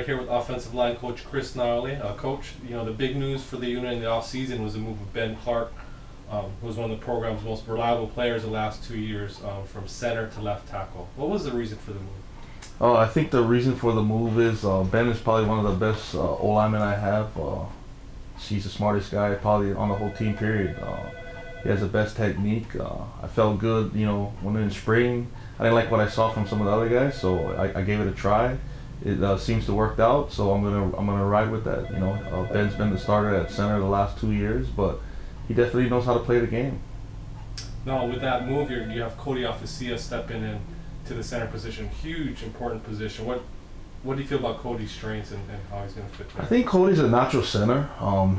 right here with offensive line coach Chris Naeole. Coach, the big news for the unit in the offseason was the move of Ben Clark, who was one of the program's most reliable players the last 2 years, from center to left tackle. What was the reason for the move? I think the reason for the move is Ben is probably one of the best O-linemen I have. He's the smartest guy probably on the whole team, period. He has the best technique. I felt good, when in spring. I didn't like what I saw from some of the other guys, so I gave it a try. It seems to work out, so I'm gonna ride with that. Ben's been the starter at center the last 2 years, but he definitely knows how to play the game. Now, with that move, you have Cody Strain stepping in to the center position, huge, important position. What do you feel about Cody Strain and how he's going to fit there? I think Cody's a natural center.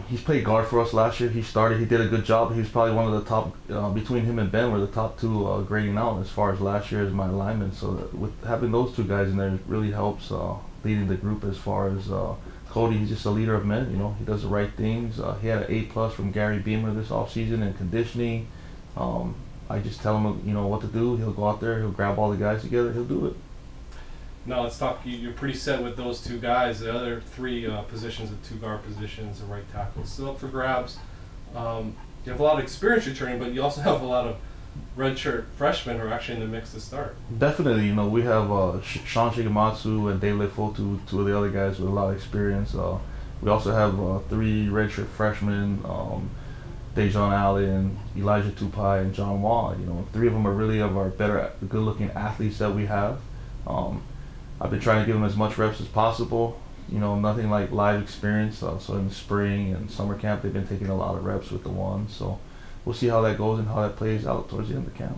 He's played guard for us last year. He did a good job. He was probably one of the top, between him and Ben, were the top two grading out as far as last year as my alignment. So with having those two guys in there, it really helps leading the group as far as Cody. He's just a leader of men. He does the right things. He had an A+ from Gary Beamer this offseason in conditioning. I just tell him, what to do. He'll go out there. He'll grab all the guys together. He'll do it. Now let's talk. You're pretty set with those two guys. The other three positions, the two guard positions, the right tackle, still up for grabs. You have a lot of experience returning, but you also have a lot of redshirt freshmen who are actually in the mix to start. Definitely, we have Sean Shigematsu and Dave Lefotu, two of the other guys with a lot of experience. We also have 3 redshirt freshmen, Dejan Allen, Elijah Tupai, and John Wah. 3 of them are really of our better, good-looking athletes that we have. I've been trying to give them as much reps as possible. Nothing like live experience. So in the spring and summer camp, they've been taking a lot of reps with the ones. So we'll see how that goes and how that plays out towards the end of the camp.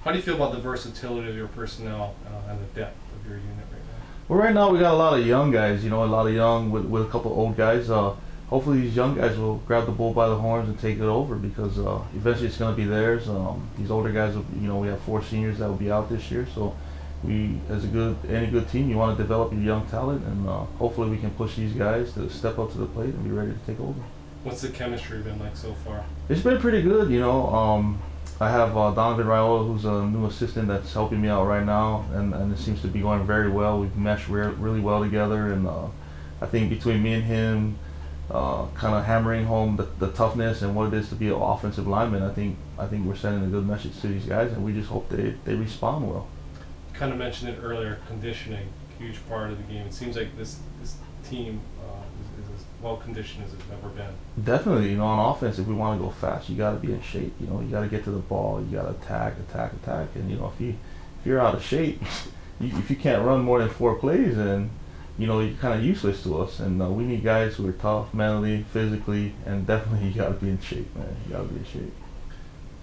How do you feel about the versatility of your personnel and the depth of your unit right now? Well, right now we got a lot of young guys. A lot of young with a couple old guys. Hopefully these young guys will grab the bull by the horns and take it over, because eventually it's going to be theirs. These older guys, we have 4 seniors that will be out this year. So we, as any good team, you want to develop your young talent, and hopefully we can push these guys to step up to the plate and be ready to take over. What's the chemistry been like so far? It's been pretty good. I have Donovan Raiola, who's a new assistant that's helping me out right now, and it seems to be going very well. We've meshed really well together, and I think between me and him, kind of hammering home the toughness and what it is to be an offensive lineman, I think we're sending a good message to these guys, and we just hope they respond well. You kind of mentioned it earlier, conditioning, huge part of the game. It seems like this team is as well conditioned as it's ever been. Definitely, on offense, if we want to go fast, you got to be in shape. You got to get to the ball. You got to attack, and if you're out of shape, if you can't run more than 4 plays, then you're kind of useless to us. And we need guys who are tough, mentally, physically, and definitely you got to be in shape, man. You got to be in shape.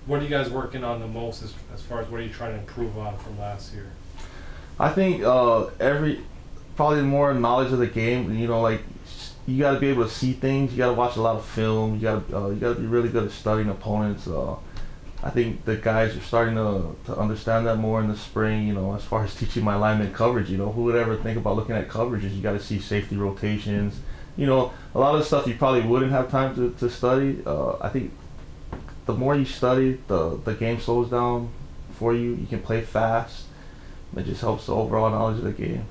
What are you guys working on the most as far as what are you trying to improve on from last year? I think probably more knowledge of the game. You got to be able to see things. You got to watch a lot of film. You got to be really good at studying opponents. I think the guys are starting to understand that more in the spring. As far as teaching my lineman coverage. Who would ever think about looking at coverages? You got to see safety rotations. A lot of the stuff you probably wouldn't have time to study. I think the more you study, the game slows down for you. You can play fast. It just helps the overall knowledge of the game.